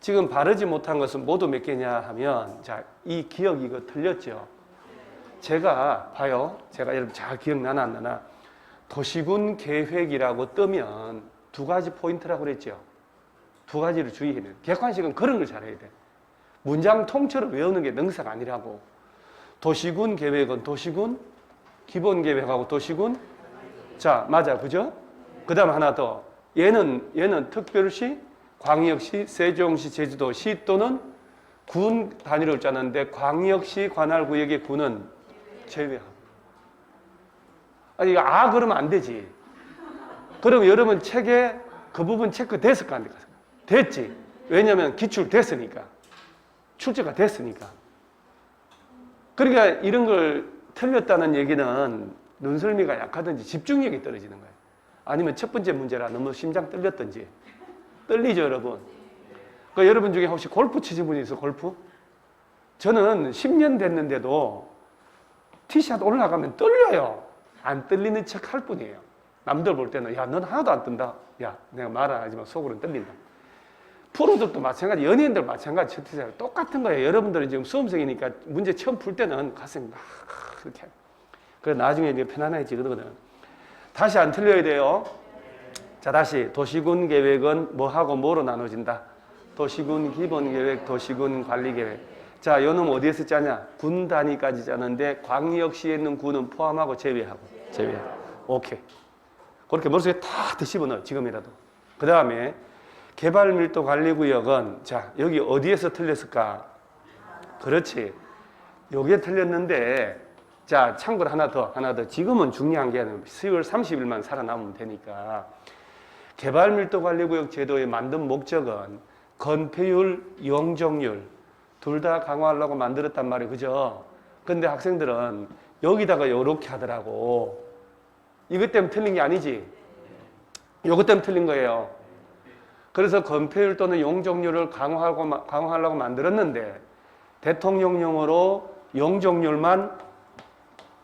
지금 바르지 못한 것은 모두 몇 개냐 하면, 자, 이 기억 이거 틀렸죠? 제가 봐요. 제가 여러분 잘 기억나나 안 나나? 도시군 계획이라고 뜨면 두 가지 포인트라고 그랬죠. 두 가지를 주의해야 돼요. 객관식은 그런 걸 잘해야 돼. 문장 통째로 외우는 게 능사가 아니라고. 도시군 계획은 도시군 기본 계획하고 도시군, 자, 맞아, 그죠? 그 다음 하나 더. 얘는 특별시, 광역시, 세종시, 제주도시 또는 군 단위로 짜는데 광역시 관할구역의 군은 제외하고. 아니, 이거 그러면 안 되지. 그럼 여러분 책에 그 부분 체크됐을 거 아닙니까? 됐지. 왜냐면 기출됐으니까. 출제가 됐으니까. 그러니까 이런 걸 틀렸다는 얘기는 눈썰미가 약하든지 집중력이 떨어지는 거예요. 아니면 첫 번째 문제라 너무 심장 떨렸든지. 떨리죠, 여러분? 그 여러분 중에 혹시 골프 치신 분이 있어, 골프? 저는 10년 됐는데도 티샷 올라가면 떨려요. 안 떨리는 척 할 뿐이에요. 남들 볼 때는, 야, 넌 하나도 안 뜬다. 야, 내가 말 안 하지만 속으로는 떨린다. 프로들도 마찬가지, 연예인들 마찬가지, 티샷 똑같은 거예요. 여러분들은 지금 수험생이니까 문제 처음 풀 때는 가슴이 막 그렇게. 그래, 나중에 이제 편안해지거든. 다시 안 틀려야 돼요. 자, 다시. 도시군 계획은 뭐하고 뭐로 나눠진다? 도시군 기본 계획, 도시군 관리 계획. 자, 요놈 어디에서 짜냐? 군 단위까지 짜는데 광역시에 있는 군은 포함하고 제외하고. 오케이. 그렇게 머릿속에 다 집어넣어, 지금이라도. 그 다음에 개발밀도관리구역은, 자, 여기 어디에서 틀렸을까? 그렇지. 요게 틀렸는데, 자, 참고로 하나 더. 지금은 중요한 게 아니라 10월 30일만 살아남으면 되니까. 개발밀도관리구역 제도의 만든 목적은 건폐율, 용적률 둘 다 강화하려고 만들었단 말이에요. 그죠? 근데 학생들은 여기다가 요렇게 하더라고. 이것 때문에 틀린 게 아니지? 요것 때문에 틀린 거예요. 그래서 건폐율 또는 용적률을 강화하려고 만들었는데 대통령령으로 용적률만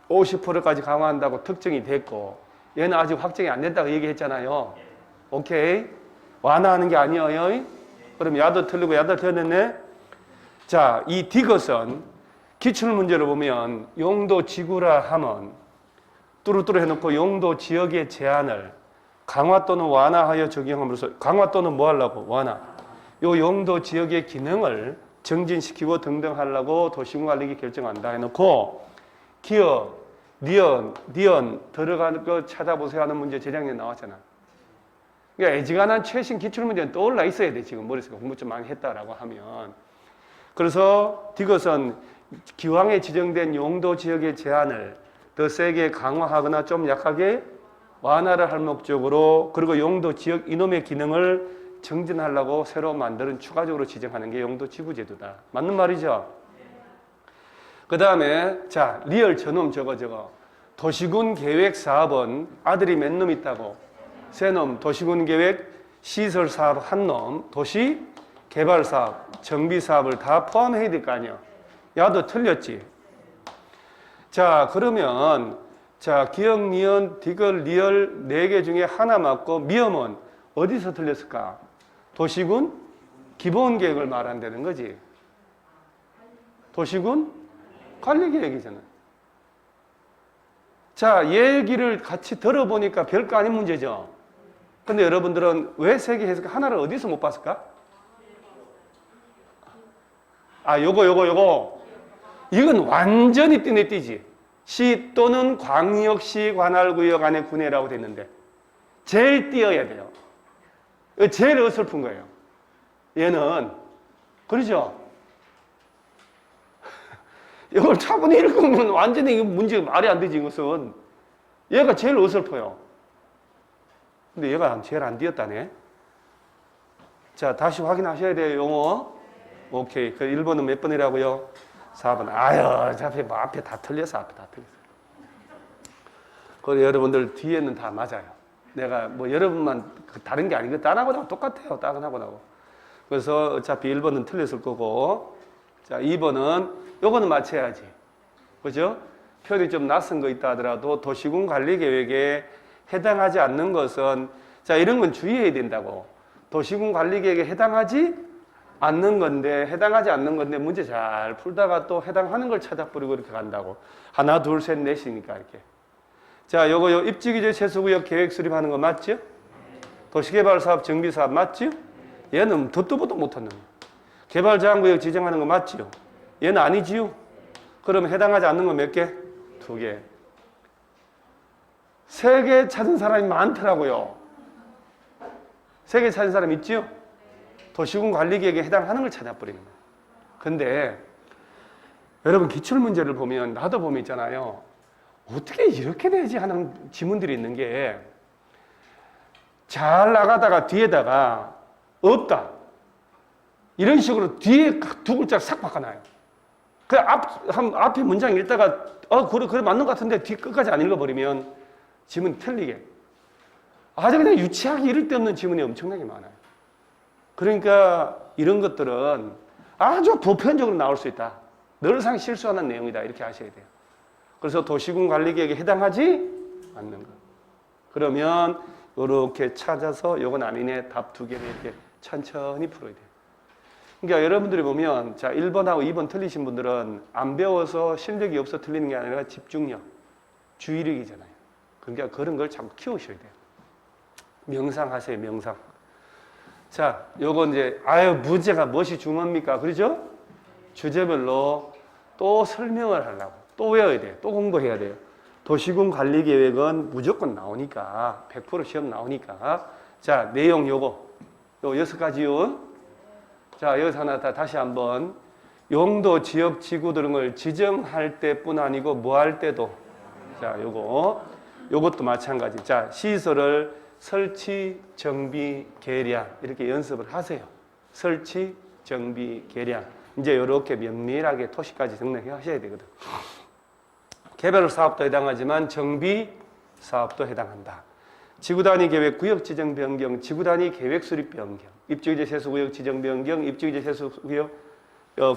50%까지 강화한다고 특정이 됐고 얘는 아직 확정이 안 됐다고 얘기했잖아요. 오케이? 완화하는 게 아니에요. 그럼 야도 틀리고 야도 틀렸네. 자, 이 디귿은 기출문제를 보면 용도 지구라 하면 뚜루뚜루 해놓고 용도 지역의 제한을 강화 또는 완화하여 적용함으로써 강화 또는 뭐 하려고? 완화. 요 용도 지역의 기능을 정진시키고 등등 하려고 도시군관리기 결정한다 해놓고 기어, 니언 들어가는 거 찾아보세요 하는 문제 재작년에 나왔잖아. 그러니까 애지간한 최신 기출문제는 떠올라 있어야 돼. 지금 머릿속에 공부 좀 많이 했다라고 하면. 그래서 디귿은 기왕에 지정된 용도 지역의 제한을 더 세게 강화하거나 좀 약하게 완화를 할 목적으로 그리고 용도 지역 이놈의 기능을 정진하려고 새로 만드는 추가적으로 지정하는 게 용도 지구제도다. 맞는 말이죠? 그 다음에 자, 리얼 저놈 저거 도시군 계획 사업은 아들이 몇 놈 있다고? 세 놈. 도시군 계획 시설 사업 한 놈, 도시 개발 사업, 정비 사업을 다 포함해야 될 거 아니야. 야도 틀렸지. 자, 그러면 자, 기억, 니은, 디귿, 리얼 4개 중에 하나 맞고 미음은 어디서 틀렸을까? 도시군 기본 계획을 말한다는 거지. 도시군 관리 계획이잖아. 자, 얘기를 같이 들어보니까 별거 아닌 문제죠. 근데 여러분들은 왜 3개 했을까? 하나를 어디서 못 봤을까? 요거. 이건 완전히 띠네 띠지. 시 또는 광역시 관할구역 안에 군해라고 돼 있는데 제일 띄어야 돼요. 제일 어설픈 거예요. 얘는 그러죠? 이걸 차분히 읽으면 완전히 이 문제가 말이 안 되지. 이것은 얘가 제일 어설퍼요. 근데 얘가 제일 안 띄었다네. 자, 다시 확인하셔야 돼요. 용어. 오케이. 그 1번은 몇 번이라고요? 4번. 어차피 뭐 앞에 다 틀렸어. 그리고 여러분들 뒤에는 다 맞아요. 내가 뭐 여러분만 다른 게 아니고 딴하고 나고 똑같아요. 딴하고 나고. 그래서 어차피 1번은 틀렸을 거고. 자, 2번은 요거는 맞춰야지. 그죠? 표현이 좀 낯선 거 있다 하더라도 도시군 관리 계획에 해당하지 않는 것은 자, 이런 건 주의해야 된다고. 도시군 관리 계획에 해당하지 않는 건데, 해당하지 않는 건데 문제 잘 풀다가 또 해당하는 걸 찾아버리고 이렇게 간다고. 하나, 둘, 셋, 넷이니까 이렇게. 자, 요거 입지규제 세수구역 계획 수립하는 거 맞죠? 도시개발사업 정비사업 맞죠? 얘는 듣도 보도 못하는 거. 개발제한구역 지정하는 거 맞죠? 얘는 아니지요? 그럼 해당하지 않는 거 몇 개? 2개. 3개 찾은 사람이 많더라고요. 3개 찾은 사람 있지요? 도시군 관리계획에 해당하는 걸 찾아버리는 거예요. 근데 여러분 기출문제를 보면 나도 보면 있잖아요. 어떻게 이렇게 되지 하는 지문들이 있는 게 잘 나가다가 뒤에다가 없다. 이런 식으로 뒤에 2글자를 싹 바꿔놔요. 그 앞에 문장 읽다가 그래 맞는 것 같은데 뒤 끝까지 안 읽어버리면 지문이 틀리게. 아주 그냥 유치하게 이럴 데 없는 지문이 엄청나게 많아요. 그러니까 이런 것들은 아주 보편적으로 나올 수 있다. 늘상 실수하는 내용이다. 이렇게 아셔야 돼요. 그래서 도시군 관리계획에 해당하지 않는 것. 그러면 이렇게 찾아서 요건 아니네. 답 2개를 이렇게 천천히 풀어야 돼요. 그러니까 여러분들이 보면 자 1번하고 2번 틀리신 분들은 안 배워서 실력이 없어 틀리는 게 아니라 집중력, 주의력이잖아요. 그러니까 그런 걸 참 키우셔야 돼요. 명상하세요. 명상. 자, 요건 이제 문제가 무엇이 중요합니까? 그러죠? 주제별로 또 설명을 하려고 또 외워야 돼요. 또 공부해야 돼요. 도시군 관리계획은 무조건 나오니까 100% 시험 나오니까 자 내용 요거 요 6가지요. 자 여기서 하나 다시 한번 용도, 지역, 지구 등을 지정할 때뿐 아니고 뭐 할 때도 자 요것도 마찬가지. 자 시설을 설치, 정비, 계량 이렇게 연습을 하세요. 설치, 정비, 계량 이제 이렇게 면밀하게 토시까지 등록하셔야 되거든. 개발 사업도 해당하지만 정비 사업도 해당한다. 지구단위 계획 구역 지정 변경, 지구단위 계획 수립 변경, 입지규제 세수구역 지정 변경, 입지규제 세수구역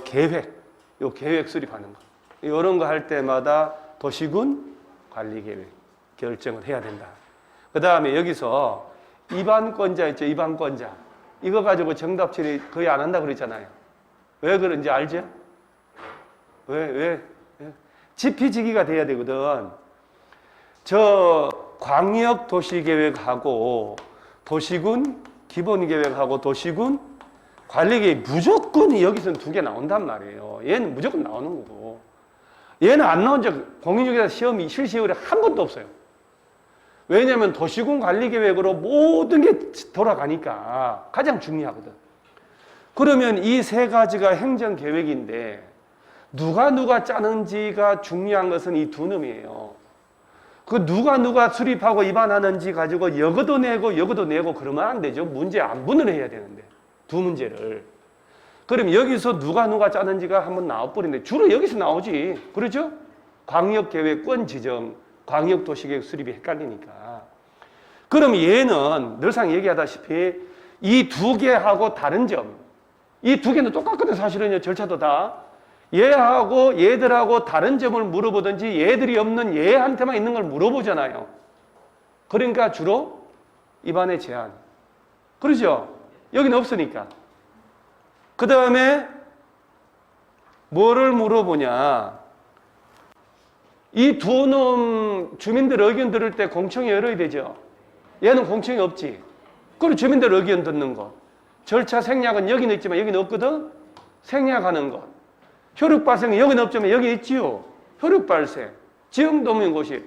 계획 수립하는 거. 이런 거 할 때마다 도시군 관리 계획 결정을 해야 된다. 그 다음에 여기서 입안권자 있죠, 입안권자. 이거 가지고 정답 처리 거의 안 한다 그랬잖아요. 왜 그런지 알죠? 왜? 지피지기가 돼야 되거든. 저 광역도시계획하고 도시군 기본계획하고 도시군 관리계획 무조건 여기서는 2개 나온단 말이에요. 얘는 무조건 나오는 거고 얘는 안 나온 적 공인중개사 시험이 실시율이 한 번도 없어요. 왜냐하면 도시군 관리계획으로 모든 게 돌아가니까 가장 중요하거든. 그러면 이 3가지가 행정계획인데 누가 짜는지가 중요한 것은 이 2놈이에요. 그 누가 수립하고 입안하는지 가지고 여거도 내고 그러면 안 되죠. 문제 안분을 해야 되는데 2문제를. 그럼 여기서 누가 짜는지가 한번 나와버리는데 주로 여기서 나오지. 그렇죠? 광역계획권 지정, 광역도시계획 수립이 헷갈리니까. 그럼 얘는 늘상 얘기하다시피 이 2개하고 다른 점, 이 2개는 똑같거든 사실은요. 절차도 다. 얘하고 얘들하고 다른 점을 물어보든지 얘들이 없는 얘한테만 있는 걸 물어보잖아요. 그러니까 주로 입안의 제한. 그러죠? 여기는 없으니까. 그 다음에 뭐를 물어보냐. 이 2놈 주민들 의견 들을 때 공청회 열어야 되죠. 얘는 공청회 없지. 그리고 주민들 의견 듣는 거. 절차 생략은 여기는 있지만 여기는 없거든. 생략하는 것. 효력 발생이 여기는 없지만 여기 있지요. 효력 발생. 지형도민 곳이.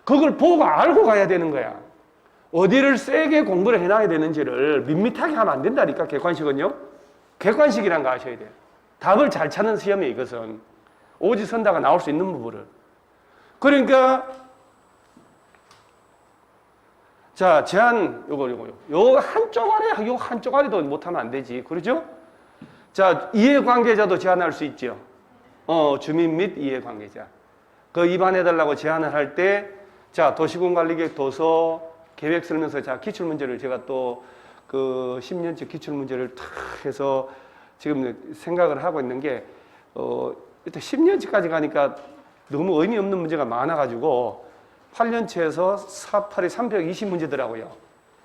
그걸 보고 알고 가야 되는 거야. 어디를 세게 공부를 해놔야 되는지를 밋밋하게 하면 안 된다니까, 객관식은요. 객관식이란 거 아셔야 돼요. 답을 잘 찾는 시험이에요, 이것은. 오지선다가 나올 수 있는 부분을. 그러니까, 자, 제한, 요 한쪽 아래도 못하면 안 되지. 그러죠? 자, 이해관계자도 제한할 수 있죠. 주민 및 이해관계자. 그 입안해달라고 제안을 할 때, 자, 도시군관리계획 도서 계획 쓰면서 자, 기출문제를 제가 또 그 10년째 기출문제를 탁 해서 지금 생각을 하고 있는 게, 일단 10년째까지 가니까 너무 의미 없는 문제가 많아가지고 8년째에서 4, 8이 320문제더라고요.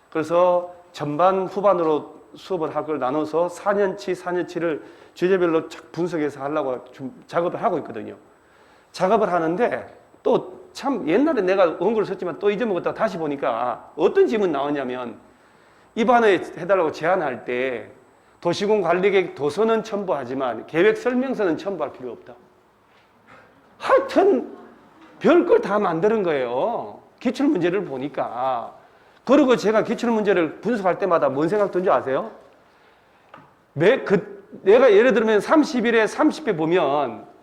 그래서 전반 후반으로 수업을 할 걸 나눠서 4년치를 주제별로 분석해서 하려고 좀 작업을 하고 있거든요. 작업을 하는데 또 참 옛날에 내가 원고를 썼지만 또 잊어먹었다가 다시 보니까 어떤 질문 나오냐면 입안에 해달라고 제안할 때 도시군 관리계획 도서는 첨부하지만 계획 설명서는 첨부할 필요 없다. 하여튼 별걸 다 만드는 거예요. 기출문제를 보니까. 그리고 제가 기출문제를 분석할 때마다 뭔 생각 든지 아세요? 내가 예를 들면 30일에 30회 보면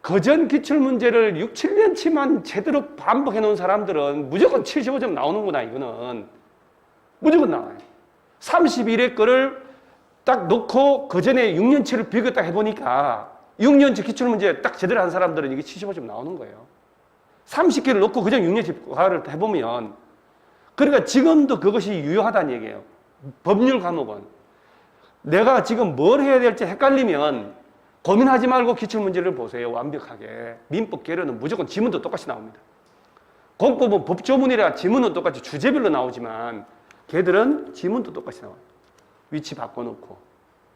그전 기출문제를 6, 7년치만 제대로 반복해 놓은 사람들은 무조건 75점 나오는구나, 이거는. 무조건 나와요. 31회 거를 딱 놓고 그전에 6년치를 비교 딱 해보니까 6년치 기출문제 딱 제대로 한 사람들은 이게 75점 나오는 거예요. 30개를 놓고 그전 6년치 과를 해보면 그러니까 지금도 그것이 유효하다는 얘기예요. 법률 과목은. 내가 지금 뭘 해야 될지 헷갈리면 고민하지 말고 기출문제를 보세요. 완벽하게. 민법 계류는 무조건 지문도 똑같이 나옵니다. 공법은 법조문이라 지문은 똑같이 주제별로 나오지만 걔들은 지문도 똑같이 나와요. 위치 바꿔놓고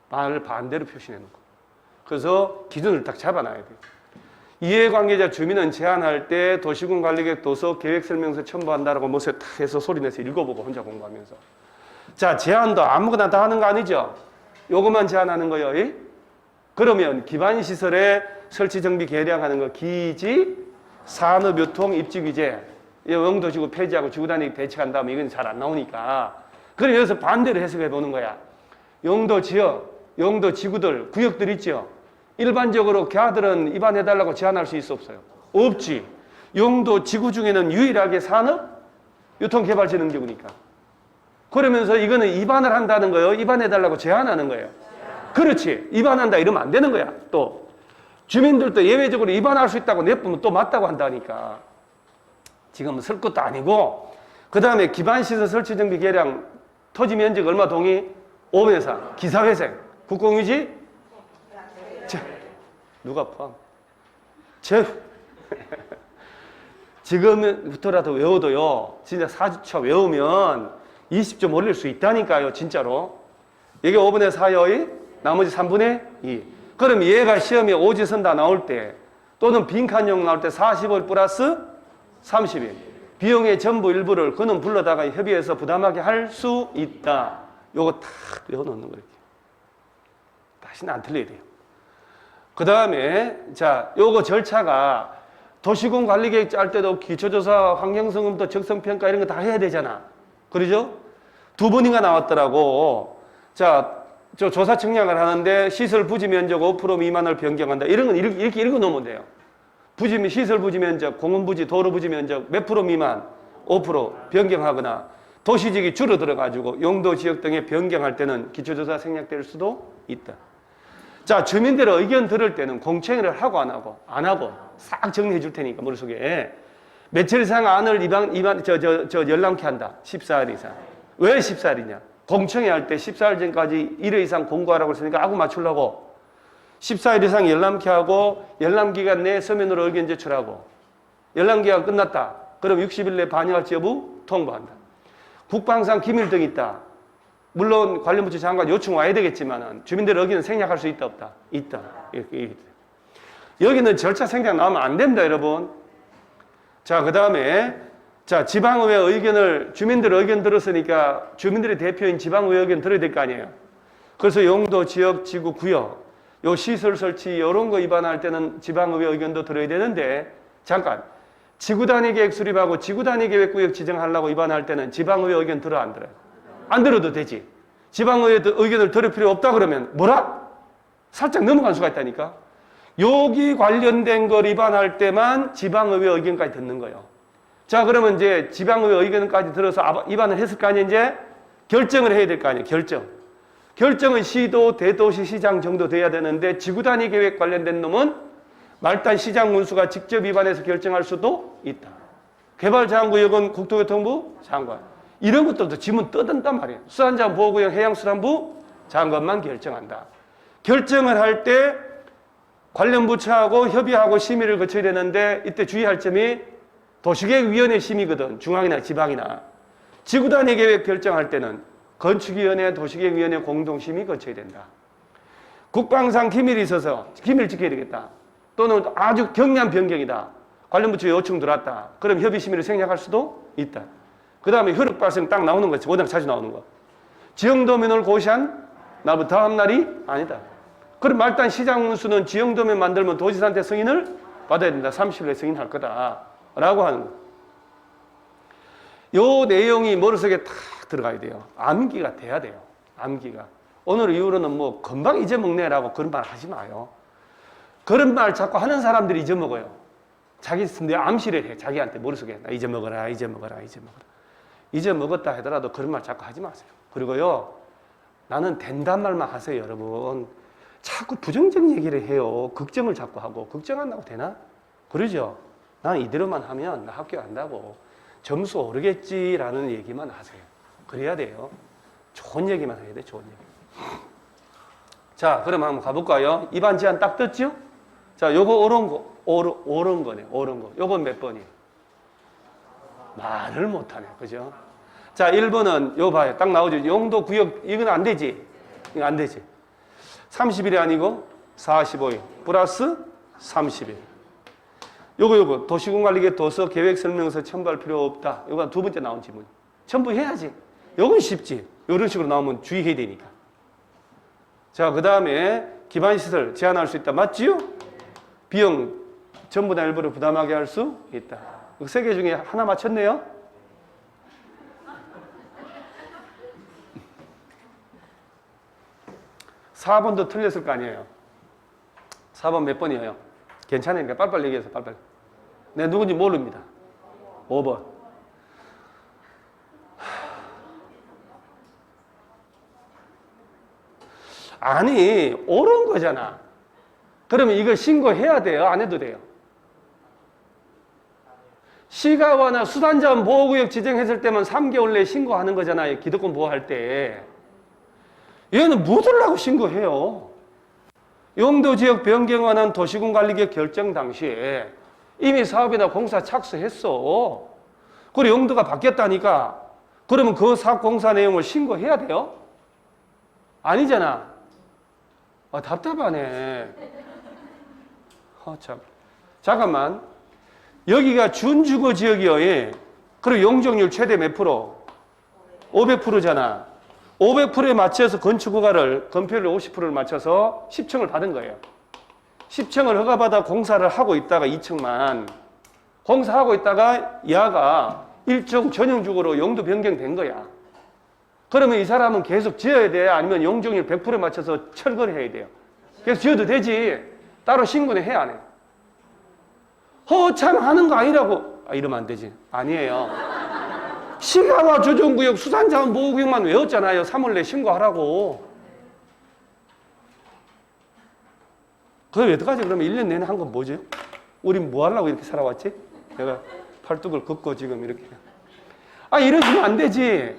말을 반대로 표시해놓고. 그래서 기준을 딱 잡아놔야 돼요. 이해관계자 주민은 제안할 때 도시군 관리계획 도서 계획설명서 첨부한다라고 뭐서 탁 해서 소리내서 읽어보고 혼자 공부하면서. 자, 제안도 아무거나 다 하는 거 아니죠? 요것만 제안하는 거예요. 그러면 기반시설의 설치 정비 개량하는 거 기지, 산업유통, 입지규제 영도지구 폐지하고 지구단위 배치한 다음에 이건 잘 안 나오니까 그럼 여기서 반대로 해석해 보는 거야. 영도지역, 영도지구들, 구역들 있죠? 일반적으로 걔들은 입안해달라고 제안할 수 있어 없어요? 없지. 영도지구 중에는 유일하게 산업, 유통개발진흥지구니까. 그러면서 이거는 입안을 한다는 거예요? 입안해달라고 제안하는 거예요? 그렇지. 입안한다 이러면 안 되는 거야. 또 주민들도 예외적으로 입안할 수 있다고 내뿜으면 또 맞다고 한다니까. 지금은 쓸 것도 아니고 그 다음에 기반시설 설치정비 개량 토지 면적 얼마 동의? 5면사 기사회생 국공유지? 누가 포함? 지금부터라도 외워도요 진짜 4주차 외우면 20점 올릴 수 있다니까요. 진짜로. 이게 5분의 4요 나머지 3분의 2. 그럼 얘가 시험에 오지선다 나올 때 또는 빈칸용 나올 때 40월 플러스 30일. 비용의 전부 일부를 그는 불러다가 협의해서 부담하게 할 수 있다. 요거 탁 외워놓는 거예요. 다시는 안 틀려야 돼요. 그 다음에 자, 요거 절차가 도시군 관리계획 짤 때도 기초조사, 환경성음도, 적성평가 이런 거 다 해야 되잖아. 그러죠? 2번인가 나왔더라고. 자, 저 조사 측량을 하는데 시설 부지 면적 5% 미만을 변경한다. 이런 건 이렇게 읽어 놓으면 돼요. 시설 부지 면적, 공원 부지, 도로 부지 면적 몇 프로 미만 5% 변경하거나 도시지역이 줄어들어가지고 용도 지역 등에 변경할 때는 기초조사 생략될 수도 있다. 자, 주민들 의견 들을 때는 공청회를 하고 안 하고 싹 정리해 줄 테니까 머릿속에 며칠 이상 안을 열람케 한다. 14일 이상. 왜 14일이냐? 공청회 할 때 14일 전까지 1회 이상 공고하라고 했으니까 아구 맞추려고 14일 이상 열람케 하고 열람기간 내에 서면으로 의견 제출하고 열람기간 끝났다. 그럼 60일 내에 반영할지 여부 통보한다. 국방상 기밀 등이 있다. 물론 관련 부처 장관 요청 와야 되겠지만 주민들의 의견은 생략할 수 있다 없다? 있다. 여기는 절차 생략 나오면 안 됩니다, 여러분. 자, 그 다음에 자, 지방의회 의견을 주민들의 의견 들었으니까 주민들의 대표인 지방의회 의견 들어야 될 거 아니에요. 그래서 용도, 지역, 지구, 구역 요 시설 설치 이런 거 위반할 때는 지방의회 의견도 들어야 되는데 잠깐 지구단위 계획 수립하고 지구단위 계획구역 지정하려고 위반할 때는 지방의회 의견 들어 안 들어요? 안 들어도 되지. 지방의회 의견을 들을 필요 없다 그러면 뭐라? 살짝 넘어갈 수가 있다니까. 여기 관련된 걸 위반할 때만 지방의회 의견까지 듣는 거예요. 자, 그러면 이제 지방의회 의견까지 들어서 위반을 했을 거 아니에요. 이제 결정을 해야 될 거 아니에요. 결정은 시도, 대도시, 시장 정도 돼야 되는데 지구단위 계획 관련된 놈은 말단 시장 군수가 직접 위반해서 결정할 수도 있다. 개발자원구역은 국토교통부 장관. 이런 것들도 지문 떠든단 말이에요. 수산자원보호구역 해양수산부 장관만 결정한다. 결정을 할 때 관련 부처하고 협의하고 심의를 거쳐야 되는데 이때 주의할 점이 도시계획위원회 심의거든. 중앙이나 지방이나. 지구단위 계획 결정할 때는 건축위원회, 도시계획위원회 공동심의 거쳐야 된다. 국방상 기밀이 있어서 기밀 지켜야 되겠다. 또는 아주 경미한 변경이다. 관련 부처 요청 들어왔다. 그럼 협의심의를 생략할 수도 있다. 그 다음에 효력 발생 딱 나오는 거지. 워낙 자주 나오는 거. 지형도면을 고시한 나부 다음 날이 아니다. 그럼 말단 시장문수는 지형도면 만들면 도지사한테 승인을 받아야 된다. 30일에 승인할 거다. 라고 하는 거. 요 내용이 머릿속에 다 들어가야 돼요. 암기가 돼야 돼요. 암기가. 오늘 이후로는 뭐 금방 잊어먹네라고 그런 말 하지 마요. 그런 말 자꾸 하는 사람들이 잊어먹어요. 자기 내 암시를 해. 자기한테 머릿속에 나 잊어먹어라, 잊어먹어라, 잊어먹어라. 잊어먹었다 하더라도 그런 말 자꾸 하지 마세요. 그리고요, 나는 된단 말만 하세요, 여러분. 자꾸 부정적 얘기를 해요. 걱정을 자꾸 하고. 걱정한다고 되나? 그러죠? 나는 이대로만 하면 나 학교 간다고. 점수 오르겠지라는 얘기만 하세요. 그래야 돼요. 좋은 얘기만 해야 돼, 좋은 얘기. 자, 그럼 한번 가볼까요? 입안 제한 딱 떴죠? 자, 요거 옳은 거, 옳은 거네, 옳은 거. 요건 몇 번이에요? 말을 못하네, 그죠? 자, 1번은 요 봐요. 딱 나오죠. 용도 구역, 이건 안 되지? 이거 안 되지. 30일이 아니고 45일 플러스 30일. 요거 도시군관리계 도서 계획설명서 첨부할 필요 없다. 요거 두 번째 나온 질문. 첨부해야지. 요건 쉽지. 이런 식으로 나오면 주의해야 되니까. 자, 그 다음에 기반시설 제한할 수 있다. 맞지요? 비용 전부 다 일부러 부담하게 할 수 있다. 세 개 중에 하나 맞췄네요? (4번도) 틀렸을 거 아니에요. 4번 몇 번이에요? 괜찮으니까 빨리빨리 얘기해서 빨리빨리. 내가 누군지 모릅니다. 5번. 아니, 옳은 거잖아. 그러면 이거 신고해야 돼요? 안 해도 돼요? 시가와나 수단자원 보호구역 지정했을 때만 3개월 내에 신고하는 거잖아요. 기득권 보호할 때. 얘는 묻으려고 신고해요. 용도지역 변경에 관한 도시군관리계획 결정 당시에 이미 사업이나 공사 착수했어. 그리고 용도가 바뀌었다니까. 그러면 그 사업 공사 내용을 신고해야 돼요? 아니잖아. 아, 답답하네. 참. 잠깐만. 여기가 준주거 지역이요. 예. 그리고 용적률 최대 몇 프로? 500%잖아. 500%에 맞춰서 건축허가를, 건폐율 50%를 맞춰서 10층을 받은 거예요. 10층을 허가받아 공사를 하고 있다가 2층만 공사하고 있다가 야가 일정 전형적으로 용도 변경된 거야. 그러면 이 사람은 계속 지어야 돼? 아니면 용적률 100%에 맞춰서 철거를 해야 돼요? 계속 지어도 되지. 따로 신고는 해야 안 해. 허참 하는 거 아니라고. 아, 이러면 안 되지. 아니에요. 시가와 조정구역 수산자원 보호구역만 외웠잖아요. 3월 내 신고하라고. 그럼 여태까지 그러면 1년 내내 한 건 뭐죠? 우린 뭐 하려고 이렇게 살아왔지? 내가 팔뚝을 긋고 지금 이렇게. 아, 이러시면 안 되지.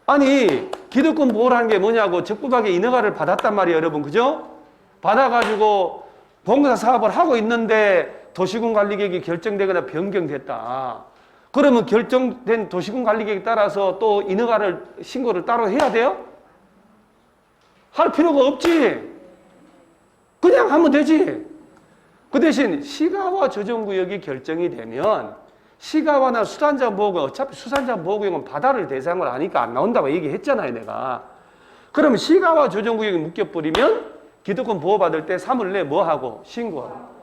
아니, 기득권 보호라는 게 뭐냐고 적법하게 인허가를 받았단 말이에요, 여러분. 그죠? 받아가지고 공사 사업을 하고 있는데 도시군관리계획이 결정되거나 변경됐다. 그러면 결정된 도시군관리계획에 따라서 또 인허가를 신고를 따로 해야 돼요? 할 필요가 없지. 그냥 하면 되지. 그 대신 시가와 조정구역이 결정이 되면 시가와나 수산자원 보호구역, 어차피 수산자원 보호구역은 바다를 대상으로 하니까 안 나온다고 얘기했잖아요, 내가. 그러면 시가와 조정구역이 묶여버리면 기득권 보호받을 때 3월 내에 뭐 하고? 신고하고.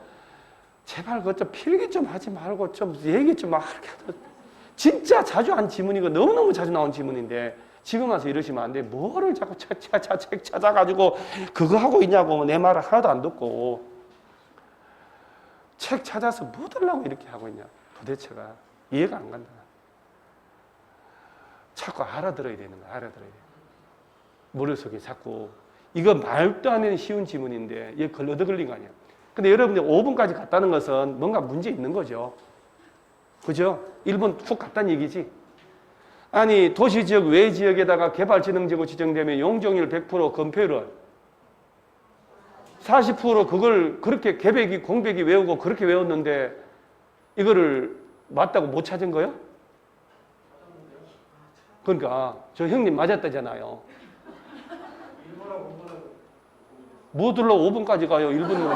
제발 그것 좀 필기 좀 하지 말고 좀 얘기 좀 하게. 진짜 자주 한 지문이고 너무너무 자주 나온 지문인데 지금 와서 이러시면 안 돼. 뭐를 자꾸 책 찾아가지고 그거 하고 있냐고 내 말을 하나도 안 듣고 책 찾아서 뭐 들라고 이렇게 하고 있냐. 도대체가 이해가 안 간다. 자꾸 알아들어야 되는 거야. 알아들어야 돼. 머릿속에 자꾸 이거 말도 안 되는 쉬운 지문인데 얘 얻어걸린 거 아니야. 근데 여러분들 5분까지 갔다는 것은 뭔가 문제 있는 거죠. 그죠? 1분 훅 갔다는 얘기지. 아니 도시지역 외 지역에다가 개발진흥지구 지정되면 용적률 100% 건폐율은 40% 그걸 그렇게 계획이 공백이 외우고 그렇게 외웠는데 이거를 맞다고 못 찾은 거예요? 그러니까 저 형님 맞았다잖아요. 뭐 들러 5분까지 가요? 1분으로.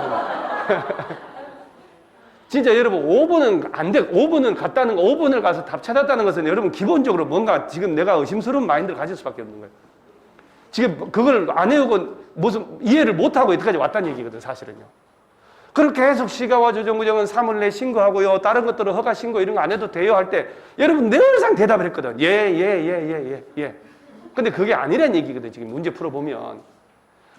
진짜 여러분 5분은 안 돼. 5분은 갔다는 거, 5분을 가서 답 찾았다는 것은 여러분 기본적으로 뭔가 지금 내가 의심스러운 마인드를 가질 수밖에 없는 거예요. 지금 그걸 안 해오고 무슨 이해를 못하고 여기까지 왔다는 얘기거든, 사실은요. 그렇게 계속 시가와 조정구정은 3월 내 신고하고요. 다른 것들은 허가 신고 이런 거 안 해도 돼요 할 때 여러분 늘상 대답을 했거든. 예. 근데 그게 아니란 얘기거든. 지금 문제 풀어보면.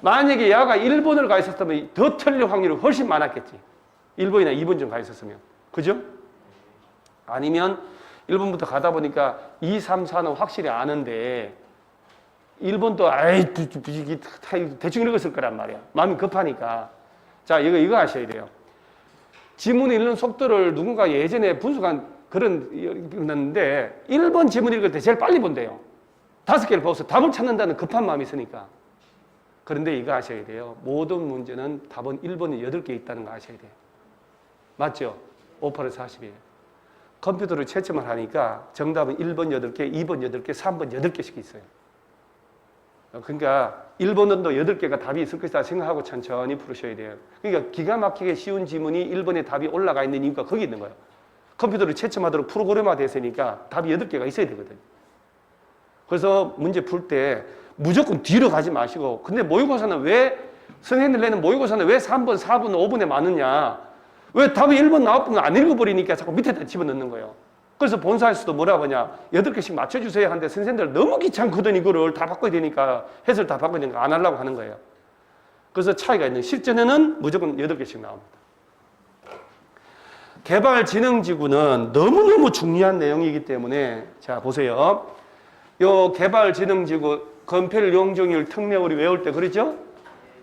만약에 야가 1번을 가 있었다면 더 틀릴 확률이 훨씬 많았겠지. 1번이나 2번 좀 가 있었으면. 그죠? 아니면 1번부터 가다 보니까 2, 3, 4는 확실히 아는데 1번도 아이 대충 읽었을 거란 말이야. 마음이 급하니까. 자, 이거 아셔야 돼요. 지문 읽는 속도를 누군가 예전에 분석한 그런 있는데 1번 지문 읽을 때 제일 빨리 본대요. 5개를 보고서 답을 찾는다는 급한 마음이 있으니까. 그런데 이거 아셔야 돼요. 모든 문제는 답은 1번이 8개 있다는 거 아셔야 돼요. 맞죠? 5, 8에 40이에요. 컴퓨터로 채점을 하니까 정답은 1번 8개, 2번 8개, 3번 8개씩 있어요. 그러니까 1번은 또 8개가 답이 있을 것이다 생각하고 천천히 풀으셔야 돼요. 그러니까 기가 막히게 쉬운 지문이 1번에 답이 올라가 있는 이유가 거기 있는 거예요. 컴퓨터를 채점하도록 프로그램화 됐으니까 답이 8개가 있어야 되거든요. 그래서 문제 풀 때 무조건 뒤로 가지 마시고, 근데 모의고사는 왜, 선생님들 내는 모의고사는 왜 3번, 4번, 5번에 많으냐? 왜 답이 1번 나왔던 안 읽어버리니까 자꾸 밑에다 집어넣는 거예요. 그래서 본사에서도 뭐라고 하냐, 8개씩 맞춰주세요 하는데 선생님들 너무 귀찮거든. 이거를 다 바꿔야 되니까, 해설 다 바꿔야 되니까 안 하려고 하는 거예요. 그래서 차이가 있는, 실전에는 무조건 8개씩 나옵니다. 개발진흥지구는 너무너무 중요한 내용이기 때문에, 자 보세요. 요 개발진흥지구 건폐율, 용적률, 특례 우리 외울 때 그러죠?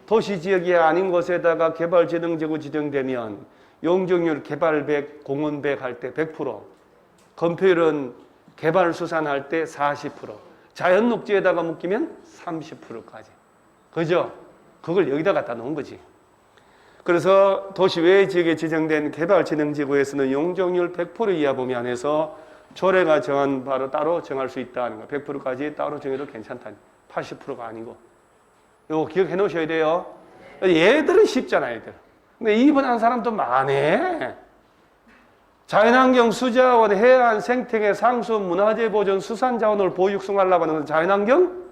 도시지역이 아닌 곳에다가 개발진흥지구 지정되면 용적률 개발 100, 공원 100 할 때 100%, 건폐율은 개발 수산할 때 40%, 자연녹지에다가 묶이면 30%까지. 그죠? 그걸 여기다 갖다 놓은 거지. 그래서 도시 외 지역에 지정된 개발진흥지구에서는 용적률 100% 이하 범위 안에서 조례가 정한 바로 따로 정할 수 있다는 거. 100%까지 따로 정해도 괜찮다. 80%가 아니고. 이거 기억해 놓으셔야 돼요. 얘들은 쉽잖아, 얘들. 근데 2번 한 사람도 많네. 자연환경 수자원, 해안, 생태계, 상수, 문화재 보존, 수산자원을 보육성하려고 하는 건 자연환경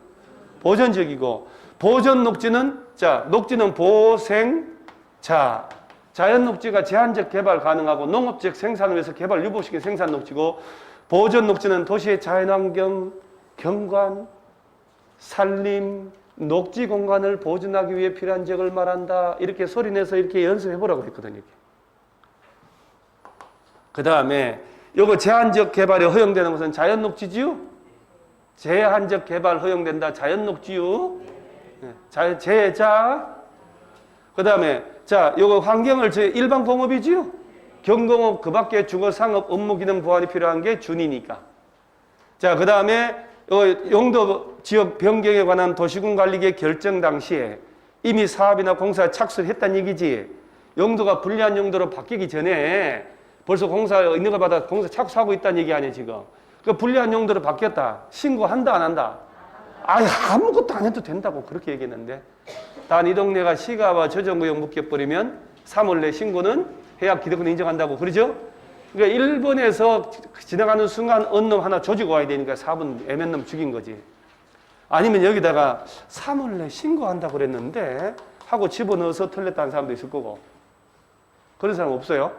보존지역이고, 보존 녹지는, 자, 녹지는 보생, 자, 자연 녹지가 제한적 개발 가능하고 농업적 생산을 위해서 개발 유보시킨 생산 녹지고, 보존 녹지는 도시의 자연환경, 경관, 산림, 녹지 공간을 보존하기 위해 필요한 지역을 말한다. 이렇게 소리내서 이렇게 연습해보라고 했거든요. 그 다음에 요거 제한적 개발에 허용되는 것은 자연 녹지지요? 제한적 개발 허용된다. 자연 녹지요? 네. 제자. 그 다음에 자, 요거 환경을 일반 공업이지요? 경공업 그 밖에 주거 상업 업무 기능 보완이 필요한 게 준이니까. 자, 그 다음에 용도 지역 변경에 관한 도시군 관리계 결정 당시에 이미 사업이나 공사 착수를 했다는 얘기지. 용도가 불리한 용도로 바뀌기 전에 벌써 공사 인허가 받아 공사 착수하고 있다는 얘기 아니에요, 지금. 그 불리한 용도로 바뀌었다. 신고한다, 안 한다? 아예 아무것도 안 해도 된다고 그렇게 얘기했는데, 단 이 동네가 시가와 조정구역 묶여버리면 3월 내 신고는 해약 기득권 인정한다고 그러죠? 그러니까 1번에서 지나가는 순간 언놈 하나 조지고 와야 되니까 4번 애맨놈 죽인 거지. 아니면 여기다가 3월 내 신고한다고 그랬는데 하고 집어넣어서 틀렸다는 사람도 있을 거고. 그런 사람 없어요?